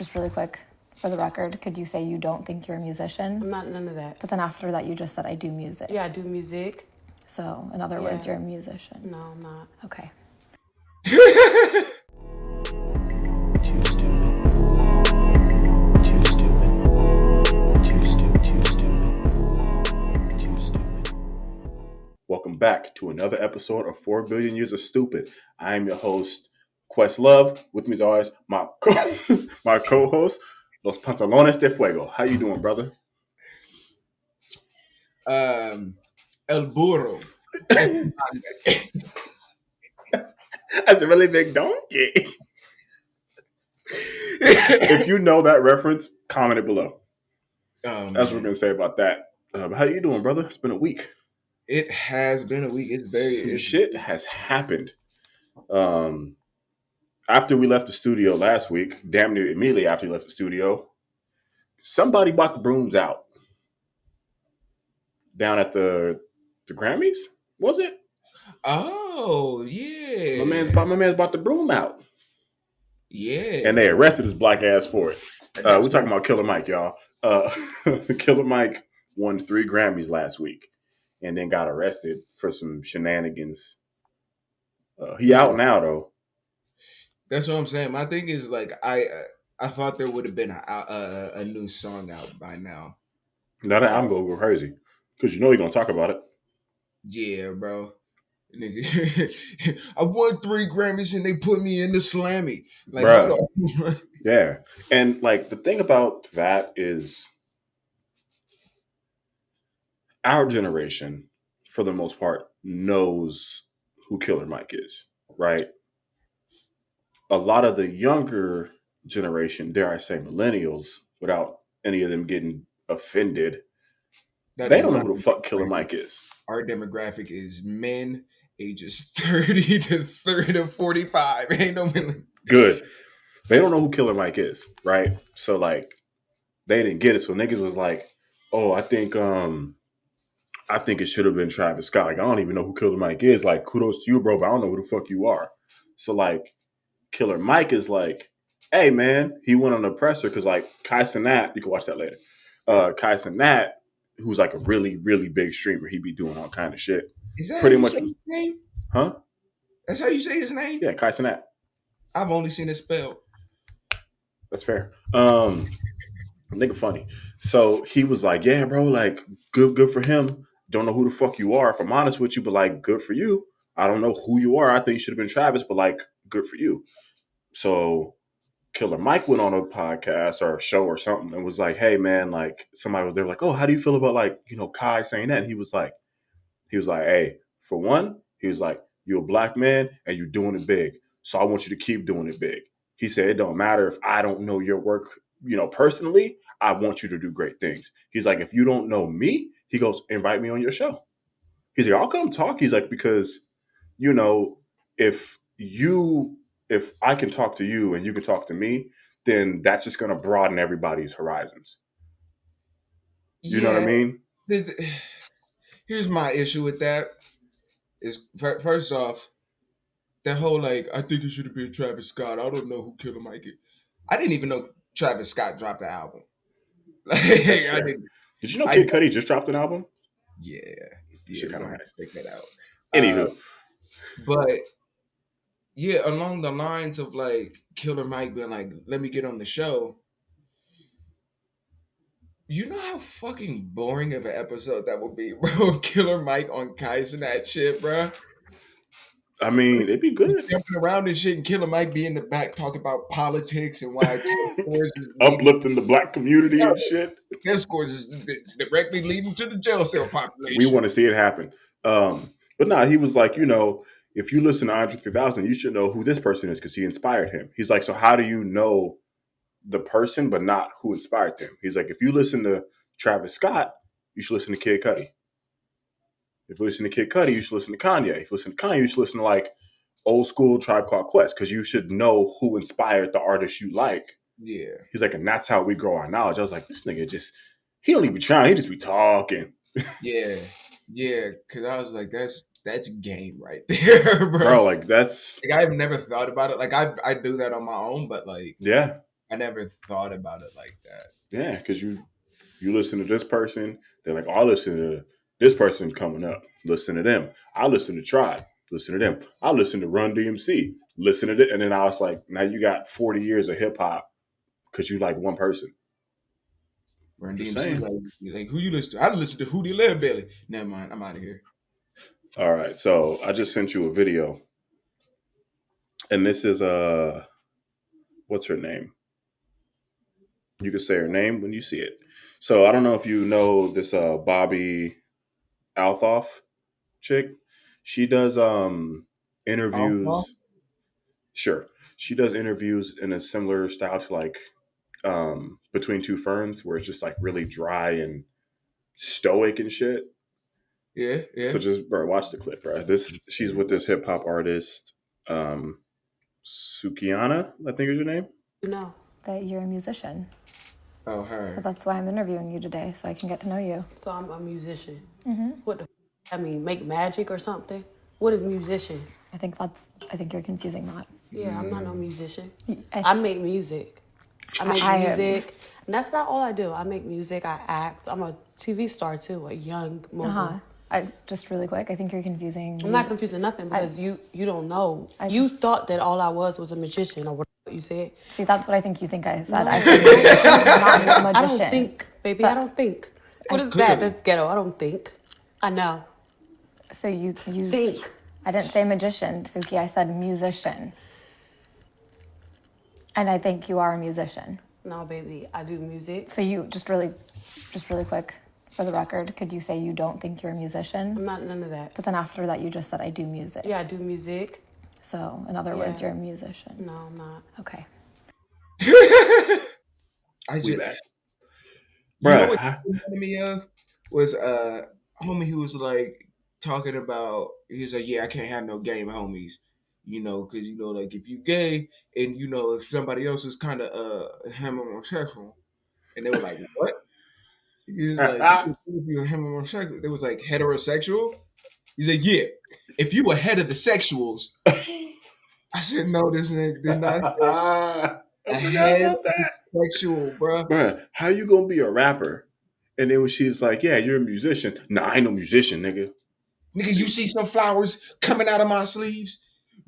just really quick, for the record, could you say you don't think you're a musician? I'm not none of that. But then after that, you just said, I do music. Yeah, I do music. So, in other words, you're a musician. No, I'm not. Okay. Too stupid. Too stupid. Too stupid. Too stupid. Too stupid. Welcome back to another episode of 4 Billion Years of Stupid. I am your host, Questlove. With me as always, my co-host, Los Pantalones de Fuego. How you doing, brother? El burro. That's a really big donkey. If you know that reference, comment it below. That's what we're going to say about that. How you doing, brother? It's been a week. It has been a week. Some shit has happened. After we left the studio last week, damn near immediately after we left the studio, somebody bought the brooms out. Down at the Grammys, was it? Oh, yeah. My man's bought the broom out. Yeah. And they arrested his black ass for it. We're talking about Killer Mike, y'all. Killer Mike won 3 Grammys last week and then got arrested for some shenanigans. He out now, though. That's what I'm saying. My thing is, like, I thought there would have been a new song out by now. Now that I'm going to go crazy. Because you know you're going to talk about it. Yeah, bro. Nigga, I won 3 Grammys and they put me in the Slammy. Like, bruh. Yeah. And, like, the thing about that is our generation, for the most part, knows who Killer Mike is, right? A lot of the younger generation, dare I say millennials, without any of them getting offended, they don't know who the fuck Killer Mike is. Our demographic is men ages 30 to 45. Ain't no million. Good. They don't know who Killer Mike is, right? So, like, they didn't get it. So niggas was like, oh, I think it should have been Travis Scott. Like, I don't even know who Killer Mike is. Like, kudos to you, bro, but I don't know who the fuck you are. So, like, Killer Mike is like, hey, man, he went on the presser because, like, Kai Cenat, you can watch that later. Kai Cenat, who's like a really, really big streamer, he be doing all kind of shit. Is that pretty how you much say his name? Huh? That's how you say his name? Yeah, Kai Cenat. I've only seen it spelled. That's fair. Nigga funny. So he was like, yeah, bro, like, good for him. Don't know who the fuck you are, if I'm honest with you, but, like, good for you. I don't know who you are. I think you should have been Travis, but, like, good for you. So Killer Mike went on a podcast or a show or something and was like, hey, man, like, somebody was there like, oh, how do you feel about, like, you know, Kai saying that? And he was like, hey, for one, he was like, you're a black man and you're doing it big. So I want you to keep doing it big. He said, it don't matter if I don't know your work, you know, personally, I want you to do great things. He's like, if you don't know me, he goes, invite me on your show. He's like, I'll come talk. He's like, because, you know, if I can talk to you and you can talk to me, then that's just going to broaden everybody's horizons. You know what I mean? Here's my issue with that. Is first off, that whole, like, I think it should have been Travis Scott. I don't know who Killer Mike is. I didn't even know Travis Scott dropped the album. Like, Did you know Kid Cudi just dropped an album? Yeah. Shit kind of nice. Check that out. Anywho. But yeah, along the lines of, like, Killer Mike being like, let me get on the show. You know how fucking boring of an episode that would be, bro? Killer Mike on Kais and that shit, bro. I mean, it'd be good. Jumping around and shit, and Killer Mike be in the back talking about politics and why scores is uplifting the black community and shit. Their scores is directly leading to the jail cell population. We want to see it happen. But nah, he was like, you know, if you listen to Andre 3000, you should know who this person is because he inspired him. He's like, so how do you know the person but not who inspired them? He's like, if you listen to Travis Scott, you should listen to Kid Cudi. If you listen to Kid Cudi, you should listen to Kanye. If you listen to Kanye, you should listen to, like, old school Tribe Called Quest because you should know who inspired the artist you like. Yeah. He's like, and that's how we grow our knowledge. I was like, this nigga he don't even be trying. He just be talking. Yeah. Yeah. Because I was like, that's game right there, bro. Bro, like, that's... Like, I've never thought about it. Like, I do that on my own, but, like... Yeah. I never thought about it like that. Yeah, because you listen to this person, they're like, oh, I listen to this person coming up, listen to them. I listen to Tribe, listen to them. I listen to Run DMC, listen to it. And then I was like, now you got 40 years of hip hop because you like one person. Run Just DMC, saying. like who you listen to? I listen to Hootie Lil Billy. Never mind, I'm out of here. All right. So I just sent you a video. And this is what's her name? You can say her name when you see it. So I don't know if you know this Bobbi Althoff chick. She does Alpha? interviews. Sure. She does interviews in a similar style to like Between Two Ferns, where it's just like really dry and stoic and shit. Yeah, yeah. So just bro, watch the clip, bro. This she's with this hip hop artist, Sukihana, I think is her name. No. That you're a musician. Oh, But her. that's why I'm interviewing you today, so I can get to know you. So I'm a musician. What the I mean, make magic or something? What is musician? I think you're confusing that. Yeah, I'm not no musician. I- I make music. I make I- music. And that's not all I do. I make music, I act. I'm a TV star too, a young mogul. Just really quick, I think you're confusing. I'm not confusing nothing because you don't know. You thought that all I was a magician or what you said. See, that's what I think you think I said. No. I said musician, not I magician. don't think, baby. But- I don't think. What is Clearly. that? That's ghetto. I don't think. I know. So you Think. I didn't say magician, Suki. I said musician. And I think you are a musician. No, baby. I do music. So you just really quick, for the record, could you say you don't think you're a musician? I'm not none of that. But then after that, you just said I do music. Yeah, I do music. So in other words, Yeah. you're a musician. No, I'm not. Okay. I We just, back. you know Bruh, what it reminded me of was homie who was like talking about, he was like, yeah, I can't have no gay homies, because like if you gay and if somebody else is kind of homosexual, and they were like, what? He was like, if you're homosexual, they was like heterosexual. He's like, yeah, if you were head of the sexuals, I should know this nigga did not say I forgot head about that. sexual, bruh. Bruh, how you gonna be a rapper? And then when she's like, yeah, you're a musician. Nah, I ain't no musician, nigga. Nigga, you see some flowers coming out of my sleeves?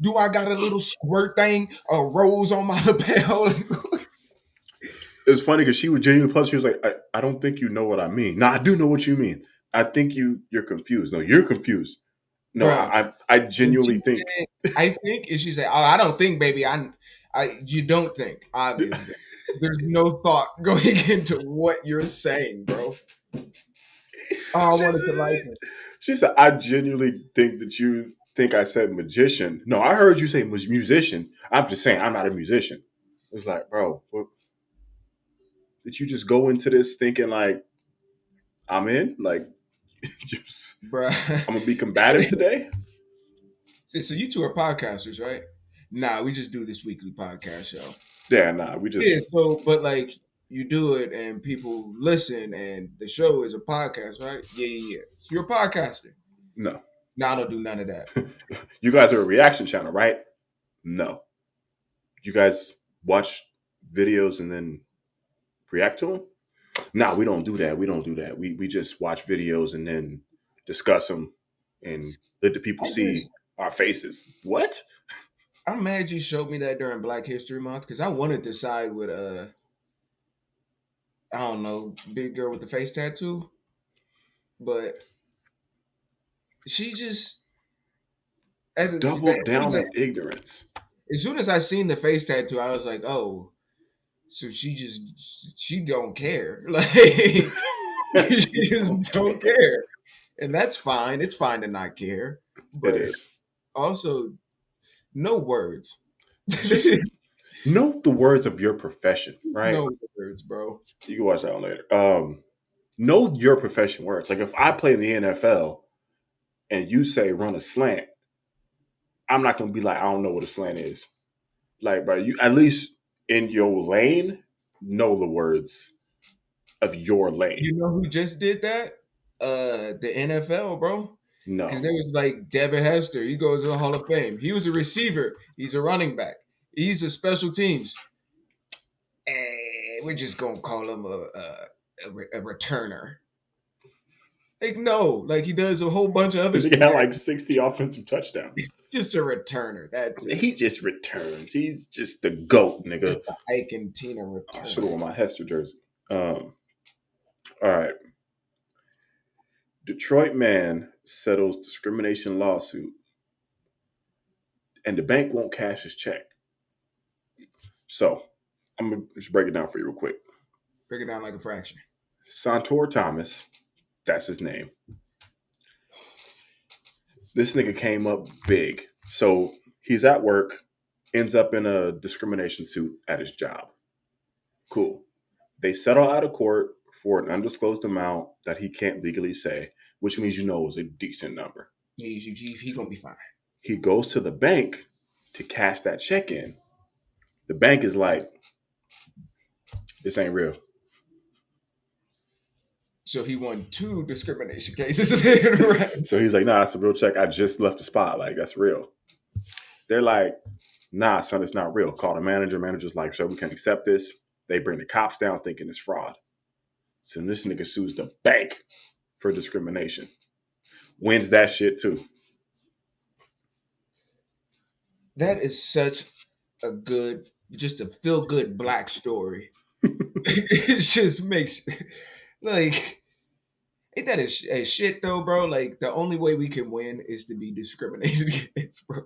Do I got a little squirt thing, a rose on my lapel? It was funny because she was genuinely plus. She was like, I don't think you know what I mean. No, I do know what you mean. I think you're confused. No, you're confused. No, Bruh. I genuinely think. I think, and she said, "Oh, I don't think, baby. You don't think. Obviously, there's no thought going into what you're saying, bro." Oh, I wanted to like it. She said, I genuinely think that you think I said magician. No, I heard you say musician. I'm just saying I'm not a musician. It's like, bro, what, did you just go into this thinking like I'm in? Like, Bruh. I'm gonna be combative today? So you two are podcasters, right? Nah, we just do this weekly podcast show. Yeah, nah, we just Yeah, so but like you do it and people listen and the show is a podcast, right? Yeah. So you're a podcaster. no. No, I don't do none of that. You guys are a reaction channel, right? No. You guys watch videos and then react to them? Nah, we don't do that. We don't do that. We just watch videos and then discuss them and let the people see our faces. What? I'm mad you showed me that during Black History Month because I wanted to side with I don't know, big girl with the face tattoo, but she just Double down on ignorance. As soon as I seen the face tattoo, I was like, oh, so she don't care, like she just don't care, and that's fine. It's fine to not care, but It is. also no words. Just know the words of your profession, right? No words, bro. You can watch that one later. Know your profession words. Like if I play in the NFL and you say run a slant, I'm not gonna be like, I don't know what a slant is. Like, bro, you at least in your lane know the words of your lane. You know who just did that? The NFL, bro. No. Because there was like Devin Hester. He goes to the Hall of Fame. He was a receiver. He's a running back. He's a special teams. And we're just gonna call him a returner. Like no, like he does a whole bunch of other He stuff. had like 60 offensive touchdowns. He's just a returner. That's it. He just returns. He's just the GOAT, nigga. Just the Ike and Tina I return. should have worn my Hester jersey. All right. Detroit man settles discrimination lawsuit, and the bank won't cash his check. So I'm gonna just break it down for you real quick. Break it down like a fraction. Santor Thomas, that's his name. This nigga came up big. So he's at work, ends up in a discrimination suit at his job. Cool. They settle out of court for an undisclosed amount that he can't legally say, which means it was a decent number. He gonna be fine. He goes to the bank to cash that check in. The bank is like, this ain't real. So he won 2 discrimination cases. Right. So he's like, nah, that's a real check. I just left the spot. Like, that's real. They're like, nah, son, it's not real. Call the manager. Manager's like, so we can't accept this. They bring the cops down thinking it's fraud. So this nigga sues the bank for discrimination. Wins that shit too. That is such a good, just a feel-good black story. It just makes, like, ain't that a shit though, bro? Like, the only way we can win is to be discriminated against, bro.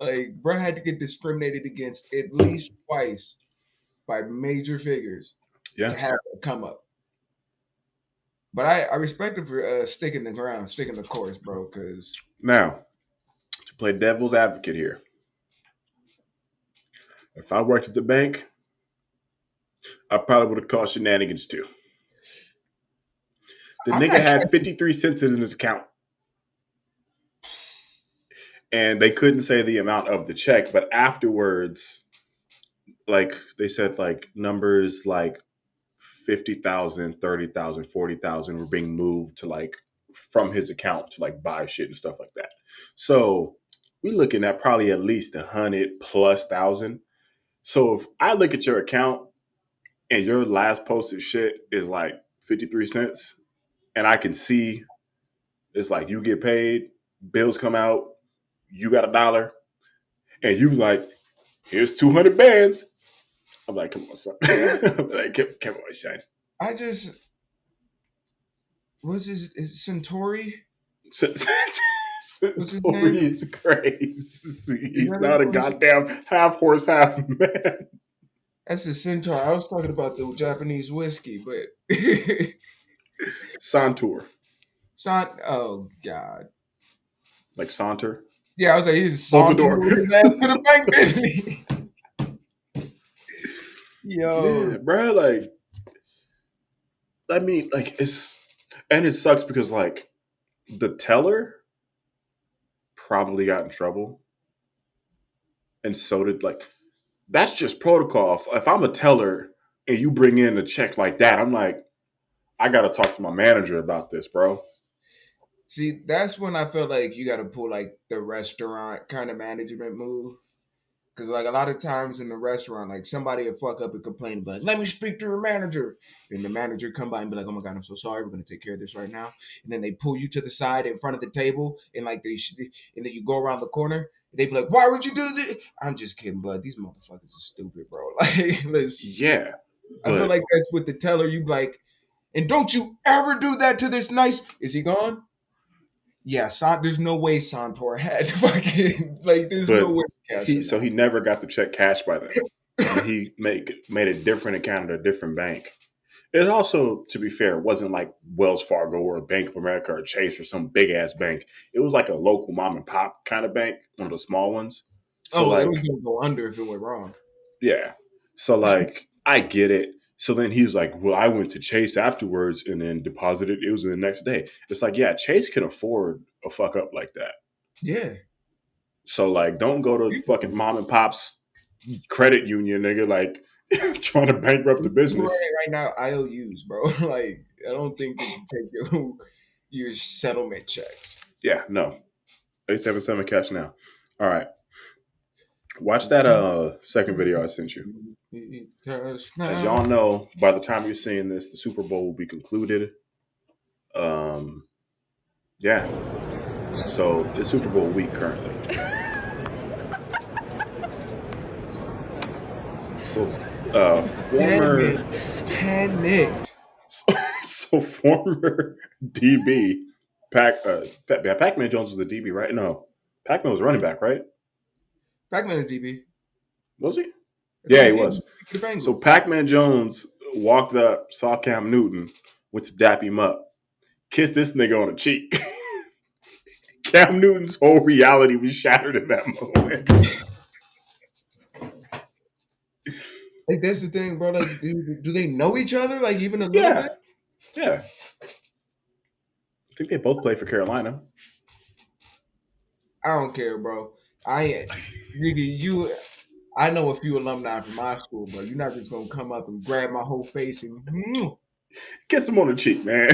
Like, bro had to get discriminated against at least twice by major figures to have it come up. But I respect him for sticking the ground, sticking the course, bro, because... Now, to play devil's advocate here, if I worked at the bank, I probably would have called shenanigans too. The nigga had 53 cents in his account. And they couldn't say the amount of the check, but afterwards, like they said, like numbers like 50,000, 30,000, 40,000 were being moved to like from his account to like buy shit and stuff like that. So we looking at probably at least 100,000+. So if I look at your account and your last posted shit is like 53 cents and I can see it's like you get paid, bills come out, you got $1, and you like, here's 200 bands. I'm like, come on, son. I'm like, come on, Shay. I just... What's his Centauri? Centauri is crazy. He's not a goddamn half horse, half man. That's a centaur. I was talking about the Japanese whiskey, but... Santor. Oh, God. Like saunter? Yeah, I was like, he's Hold the door. to the bank, didn't he? Yo. Yeah, bro, like, I mean, like, and it sucks because, like, the teller probably got in trouble. And so did, like, that's just protocol. If I'm a teller and you bring in a check like that, I'm like, I got to talk to my manager about this, bro. See, that's when I feel like you got to pull, like, the restaurant kind of management move. Because, like, a lot of times in the restaurant, like, somebody will fuck up and complain, but like, let me speak to your manager. And the manager come by and be like, oh, my God, I'm so sorry. We're going to take care of this right now. And then they pull you to the side in front of the table, and, like, and then you go around the corner, and they be like, why would you do this? I'm just kidding, bud. These motherfuckers are stupid, bro. Like, listen. Yeah. I feel like that's with the teller. You be like, and don't you ever do that to this nice... Is he gone? Yeah, there's no way Santor had fucking, like, there's no way to cash it. So he never got the check cashed by them. He made a different account at a different bank. It also, to be fair, wasn't like Wells Fargo or Bank of America or Chase or some big ass bank. It was like a local mom and pop kind of bank, one of the small ones. So it was gonna go under if it went wrong. Yeah. So like, I get it. So then he's like, well, I went to Chase afterwards and then deposited. It was the next day. It's like, yeah, Chase can afford a fuck up like that. Yeah. So like, don't go to fucking mom and pop's credit union, nigga, like trying to bankrupt the business. Right now, IOUs, bro. Like, I don't think they can take your settlement checks. Yeah, no. 877 cash now. All right. Watch that second video I sent you. Because As now y'all know, by the time you're seeing this, the Super Bowl will be concluded. Yeah. So it's Super Bowl week currently. So former panicked. so former DB Pac-Man Jones was a DB, right? No. Pac-Man was running back, right? Pac-Man is DB. Was he? I Yeah, think he was. The Bengals. So Pac-Man Jones walked up, saw Cam Newton, went to dap him up, kissed this nigga on the cheek. Cam Newton's whole reality was shattered in that moment. Like that's the thing, bro. Like, do they know each other? Like even a little bit? Yeah. I think they both play for Carolina. I don't care, bro. Nigga, I know a few alumni from my school, bro. You're not just gonna come up and grab my whole face and Kissed him on the cheek, man.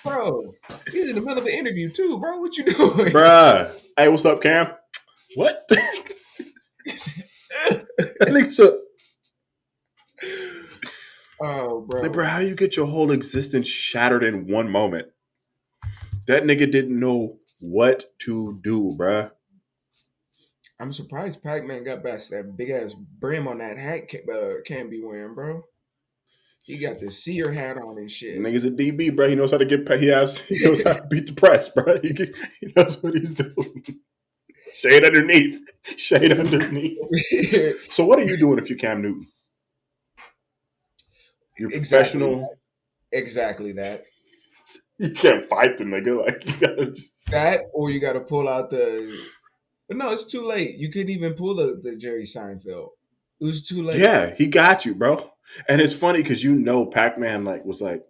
bro. He's in the middle of the interview too, bro. What you doing? Bruh. Hey, what's up, Cam? What? That nigga shook. Oh, bro. Like, bro, how you get your whole existence shattered in one moment? That nigga didn't know what to do, bruh. I'm surprised Pac-Man got past that big ass brim on that hat can be wearing, bro. He got the seer hat on and shit. Nigga's a DB, bro. He knows how to get paid. He knows how to beat the press, bro. He knows what he's doing. Shade underneath. Shade underneath. So what are you doing if you're Cam Newton? You're professional. Exactly that. You can't fight the nigga. Like, you gotta just... That, or you gotta pull out the... But no, it's too late. You couldn't even pull the Jerry Seinfeld. It was too late. Yeah, he got you, bro. And it's funny because Pac-Man was like,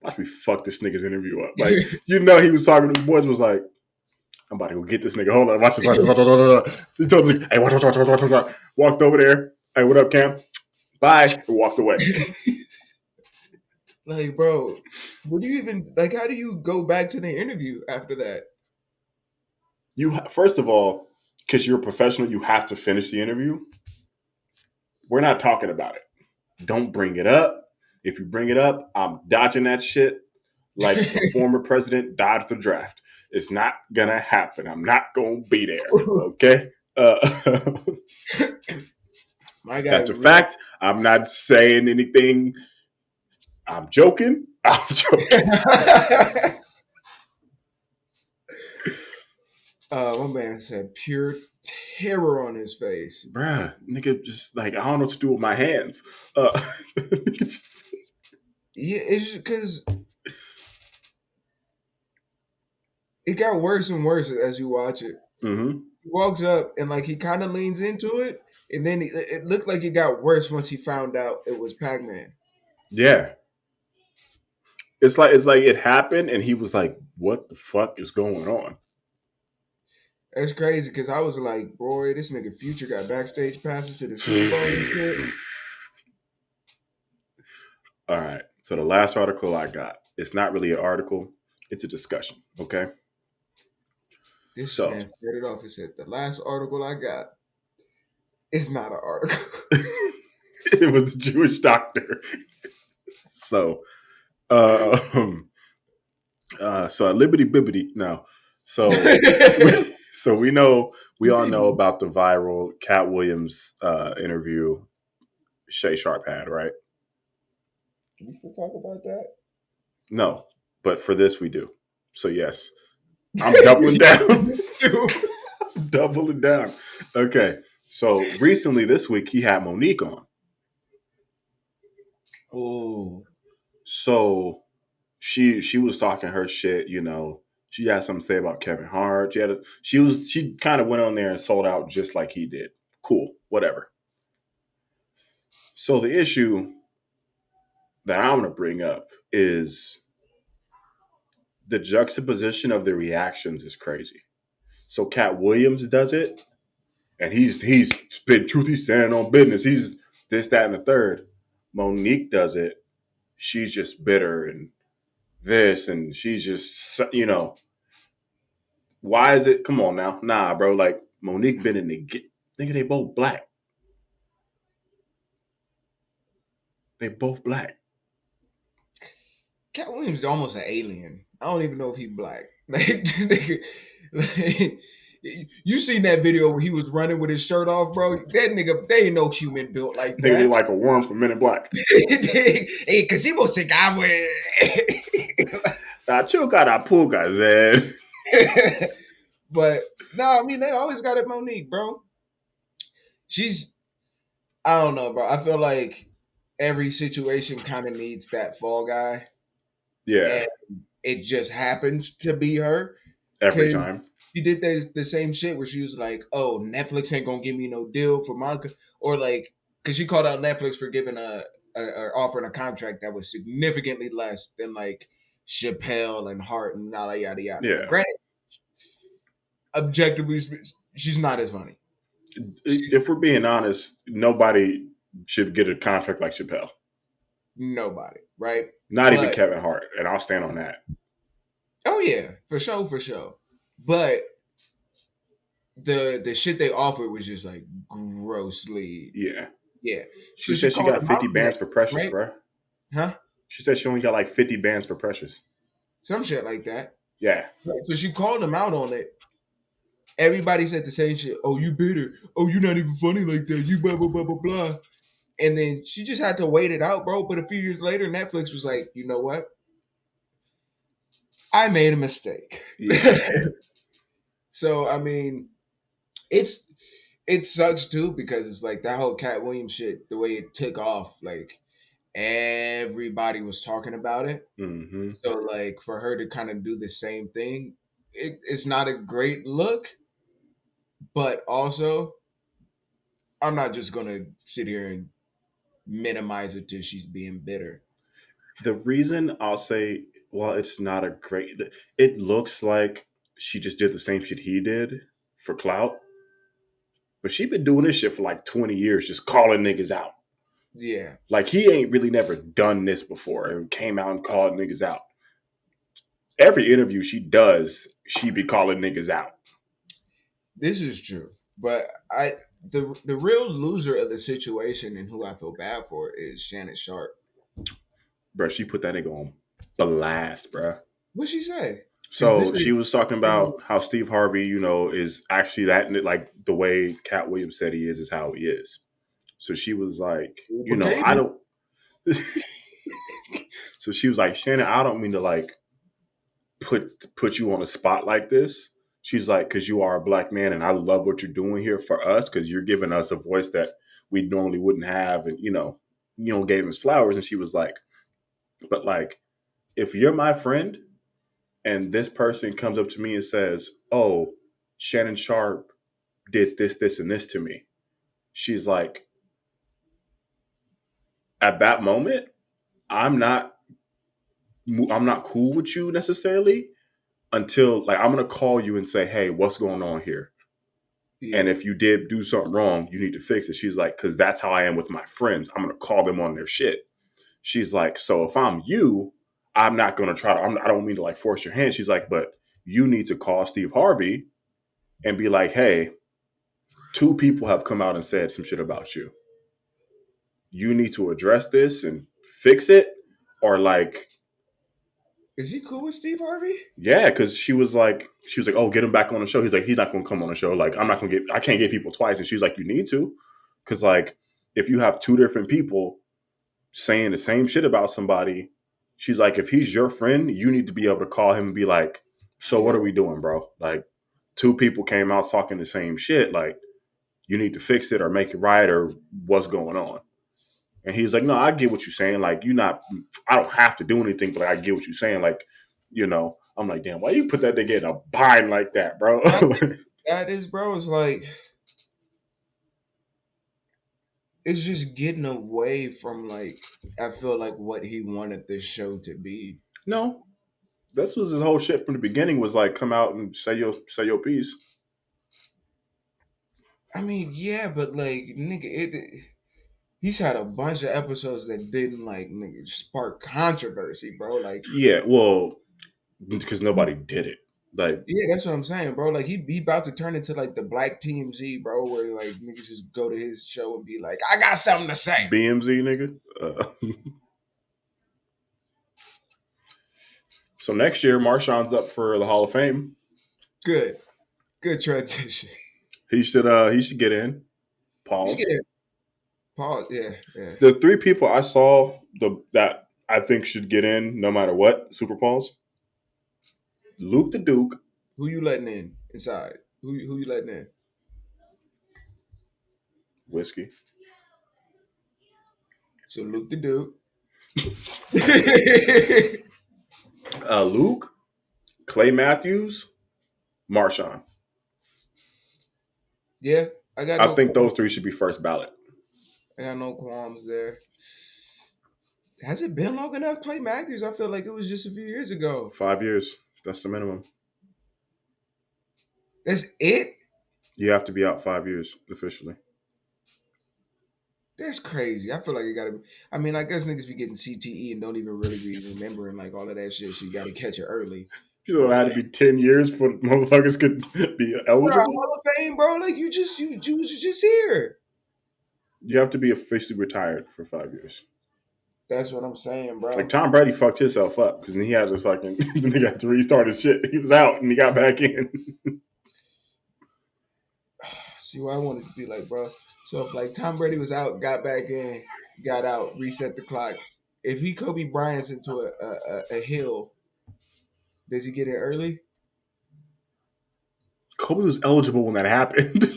watch me fuck this nigga's interview up. Like, he was talking to his boys, was like, I'm about to go get this nigga. Hold on, watch this. He told me, hey, watch. Walked over there. Hey, what up, Cam? Bye. And walked away. Like, bro, what do you even like? How do you go back to the interview after that? First of all, because you're a professional, you have to finish the interview. We're not talking about it. Don't bring it up. If you bring it up, I'm dodging that shit like the former president dodged the draft. It's not gonna happen. I'm not gonna be there. Okay. My guy, That's a fact. I'm not saying anything. I'm joking. My man said pure terror on his face. Bruh, nigga just like, I don't know what to do with my hands. Yeah, it's because it got worse and worse as you watch it. Mm-hmm. He walks up and like he kind of leans into it, and then it looked like it got worse once he found out it was Pac-Man. Yeah. It's like it happened, and he was like, "What the fuck is going on?" That's crazy because I was like, boy, this nigga Future got backstage passes to the Super Bowl and shit. All right. So the last article I got, it's not really an article, it's a discussion. Okay. This man started off and said, the last article I got is not an article. It was a Jewish doctor. So so Liberty Bibbity. No. So so we all know about the viral Cat Williams interview Shay Sharp had, right? Can we still talk about that? No, but for this we do. So yes, I'm doubling down. I'm doubling down. Okay. So recently this week he had Monique on. Oh. So she was talking her shit, She had something to say about Kevin Hart. She kind of went on there and sold out just like he did. Cool, whatever. So the issue that I'm going to bring up is the juxtaposition of the reactions is crazy. So Cat Williams does it, and he's been truth. He's standing on business. He's this, that, and the third. Monique does it. She's just bitter and this, and she's just Why is it? Come on now, nah, bro. Like Monique been in Nigga, they both black. They both black. Cat Williams is almost an alien. I don't even know if he black. Like, you seen that video where he was running with his shirt off, bro? That nigga, they ain't no human built like Nigga, they that. like a worm from Men in Black. Hey, cause he was sick. Chuka puka, Zed. But no, I mean they always got it, Monique, bro. She's, I don't know, bro. I feel like every situation kind of needs that fall guy, Yeah, and it just happens to be her. every Cause time. she did the same shit where she was like, "Oh, Netflix ain't gonna give me no deal for my," or like, cause she called out Netflix for giving or offering a contract that was significantly less than like Chappelle and Hart and yada yada yada. Yeah. Granted, objectively, she's not as funny. If we're being honest, nobody should get a contract like Chappelle. Nobody, right? Not even Kevin Hart, and I'll stand on that. Oh yeah, for sure. But the shit they offered was just like grossly. Yeah. Yeah. She said she got 50 bands for Precious, right? bro. Huh? She said she only got like 50 bands for Precious. Some shit like that. Yeah. So she called him out on it. Everybody said the same shit. Oh, you bitter. Oh, you're not even funny like that. You blah blah blah blah blah. And then she just had to wait it out, bro. But a few years later, Netflix was like, you know what? I made a mistake. Yeah. So I mean, it sucks too because it's like that whole Cat Williams shit, the way it took off, like everybody was talking about it. Mm-hmm. So like for her to kind of do the same thing, it's not a great look, but also I'm not just gonna sit here and minimize it till she's being bitter. The reason I'll say, well, it's not a great. It looks like she just did the same shit he did for clout, but she been doing this shit for like 20 years, just calling niggas out. Yeah. Like he ain't really never done this before and came out and called niggas out. Every interview she does, she be calling niggas out. This is true, but the real loser of the situation and who I feel bad for is Shannon Sharp. Bruh, she put that nigga on blast, bruh. What'd she say? So she was talking about how Steve Harvey, is actually that, like the way Cat Williams said he is how he is. So she was like, I don't. So she was like, Shannon, I don't mean to like put you on a spot like this. She's like, because you are a black man and I love what you're doing here for us because you're giving us a voice that we normally wouldn't have. And, gave us flowers. And she was like, but like, if you're my friend and this person comes up to me and says, oh, Shannon Sharp did this, this, and this to me. She's like, at that moment, I'm not cool with you necessarily until like I'm gonna call you and say, hey, what's going on here? Yeah. And if you did do something wrong, you need to fix it. She's like, because that's how I am with my friends. I'm gonna call them on their shit. She's like, so if I'm you, I'm not gonna try to. I don't mean to like force your hand. She's like, but you need to call Steve Harvey and be like, hey, 2 people have come out and said some shit about you. You need to address this and fix it, or like. Is he cool with Steve Harvey? Yeah, because she was like, oh, get him back on the show. He's like, he's not going to come on the show. Like, I can't get people twice. And she's like, you need to. Because like, if you have 2 different people saying the same shit about somebody, she's like, if he's your friend, you need to be able to call him and be like, so what are we doing, bro? Like 2 people came out talking the same shit. Like, you need to fix it or make it right or what's going on. And he's like, no, I get what you're saying. Like, I don't have to do anything, but I get what you're saying. Like, I'm like, damn, why you put that nigga in a bind like that, bro? That is, bro. It's like, it's just getting away from like, I feel like what he wanted this show to be. No, this was his whole shit from the beginning was like, come out and say your piece. I mean, yeah, but like, nigga, he's had a bunch of episodes that didn't like nigga spark controversy, bro. Like, yeah, well, because nobody did it. Like Yeah, that's what I'm saying, bro. Like he about to turn into like the black TMZ, bro, where like niggas just go to his show and be like, I got something to say. BMZ nigga. So next year, Marshawn's up for the Hall of Fame. Good. Good transition. He should get in. You should Pause. get it. Pause. Yeah, yeah. The three people I saw that I think should get in no matter what, super pause. Luke the Duke. Who you letting in inside? Who you letting in? Whiskey. So Luke the Duke. Luke, Clay Matthews, Marshawn. Yeah, I got I no think qualms. those three should be first ballot. I got no qualms there. Has it been long enough, Clay Matthews? I feel like it was just a few years ago. 5 years. That's the minimum. That's it? You have to be out 5 years officially. That's crazy. I feel like it gotta be. I mean, I guess niggas be getting CTE and don't even really be remembering like all of that shit, so you gotta catch it early. You know, it had to be 10 years for motherfuckers could be Bro, eligible. Hall of Fame, bro. Like you was just here. You have to be officially retired for 5 years. That's what I'm saying, bro. Like Tom Brady fucked himself up because he had to fucking he had to restart his shit. He was out and he got back in. See what I wanted to be like, bro. So if like Tom Brady was out, got back in, got out, reset the clock. If he Kobe Bryant's into a hill, does he get in early? Kobe was eligible when that happened.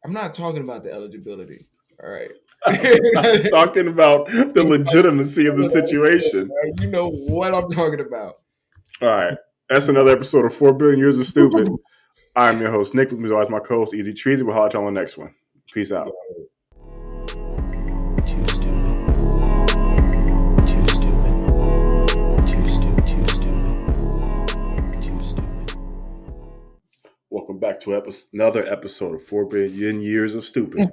I'm not talking about the eligibility. All right. I'm talking about the legitimacy of the situation. You know what I'm talking about. All right. That's another episode of 4 Billion Years of Stupid. I'm your host, Nick. With me is always my co-host, Easy Treasy. We'll holler at you on the next one. Peace out. Too stupid. Too stupid. Too stupid. Too stupid. Too stupid. Welcome back to another episode of 4 Billion Years of Stupid.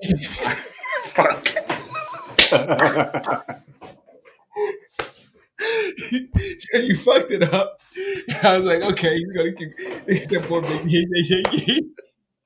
Fuck. So you fucked it up. I was like, okay, you're gonna keep that poor baby.